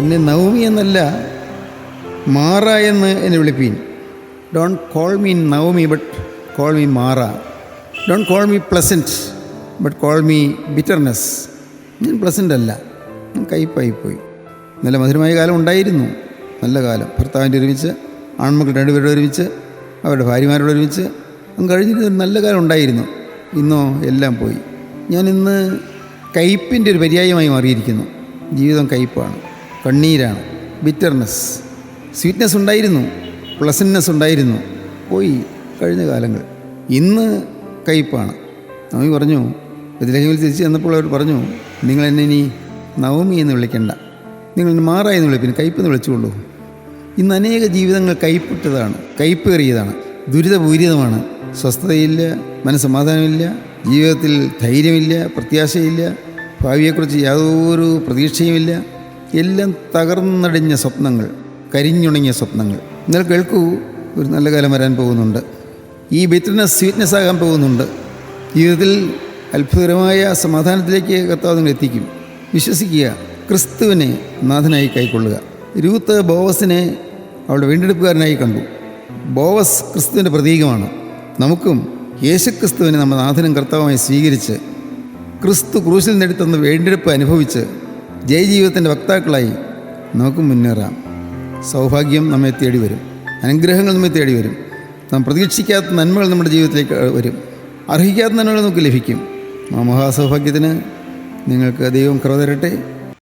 എന്നെ നവമി എന്നല്ല മാറ എന്ന് എന്നെ വിളിപ്പീൻ. Don't call me Naomi but call me Mara. Don't call me pleasant but call me bitterness. ഞാൻ പ്ലസൻ്റ് അല്ല, ഞാൻ കയ്പായിപ്പോയി. നല്ല മധുരമായ കാലം ഉണ്ടായിരുന്നു, നല്ല കാലം. ഭർത്താവിൻ്റെ ഒരുമിച്ച്, ആൺമക്കൾ രണ്ടുപേരുടെ ഒരുമിച്ച്, അവരുടെ ഭാര്യമാരോട് ഒരുമിച്ച് കഴിഞ്ഞിട്ട് നല്ല കാലം ഉണ്ടായിരുന്നു. ഇന്നോ എല്ലാം പോയി. ഞാനിന്ന് കയ്പിൻ്റെ ഒരു പര്യായമായി മാറിയിരിക്കുന്നു. ജീവിതം കയ്പാണ്, കണ്ണീരാണ്, ബിറ്റർനെസ്. സ്വീറ്റ്നെസ് ഉണ്ടായിരുന്നു, പ്ലസൻറ്റ്നെസ് ഉണ്ടായിരുന്നു, പോയി കഴിഞ്ഞ കാലങ്ങൾ. ഇന്ന് കയ്പാണ്. നവമി പറഞ്ഞു, ബെത്ലഹേമിൽ തിരിച്ച് ചെന്നപ്പോൾ അവർ പറഞ്ഞു, നിങ്ങൾ എന്നെ ഇനി നവമി എന്ന് വിളിക്കണ്ട, നിങ്ങൾ എന്നെ മാറ എന്ന് വിളിപ്പിന്, കയ്പെന്ന് വിളിച്ചുകൊള്ളൂ. ഇന്ന് അനേക ജീവിതങ്ങൾ കയ്പിട്ടതാണ്, കയ്പേറിയതാണ്, ദുരിതപൂരിതമാണ്. സ്വസ്ഥതയില്ല, മനസ്സമാധാനമില്ല, ജീവിതത്തിൽ ധൈര്യമില്ല, പ്രത്യാശയില്ല, ഭാവിയെക്കുറിച്ച് യാതൊരു പ്രതീക്ഷയുമില്ല. എല്ലാം തകർന്നടിഞ്ഞ സ്വപ്നങ്ങൾ, കരിഞ്ഞുണങ്ങിയ സ്വപ്നങ്ങൾ. എന്നാൽ കേൾക്കൂ, ഒരു നല്ല കാലം വരാൻ പോകുന്നുണ്ട്. ഈ ബിറ്റർനെസ് സ്വീറ്റ്നെസ് ആകാൻ പോകുന്നുണ്ട്. ജീവിതത്തിൽ അത്ഭുതകരമായ സമാധാനത്തിലേക്ക് കർത്താവ് നിങ്ങൾ എത്തിക്കും. വിശ്വസിക്കുക, ക്രിസ്തുവിനെ നാഥനായി കൈക്കൊള്ളുക. രൂത്ത് ബോവസിനെ അവളുടെ വീണ്ടെടുപ്പുകാരനായി കണ്ടു. ബോവസ് ക്രിസ്തുവിൻ്റെ പ്രതീകമാണ്. നമുക്കും യേശുക്രിസ്തുവിനെ നമ്മുടെ നാഥനും കർത്താവുമായി സ്വീകരിച്ച് ക്രിസ്തു ക്രൂശിൽ നേടിത്തന്ന വീണ്ടെടുപ്പ് അനുഭവിച്ച് ജയജീവിതത്തിൻ്റെ വക്താക്കളായി നമുക്കും മുന്നേറാം. സൗഭാഗ്യം നമ്മെ തേടി വരും, അനുഗ്രഹങ്ങൾ നമ്മെ തേടി വരും, നാം പ്രതീക്ഷിക്കാത്ത നന്മകൾ നമ്മുടെ ജീവിതത്തിലേക്ക് വരും, അർഹിക്കാത്ത നന്മകൾ നമുക്ക് ലഭിക്കും. ആ മഹാസൗഭാഗ്യത്തിന് നിങ്ങൾക്ക് ദൈവം കൃപ തരട്ടെ.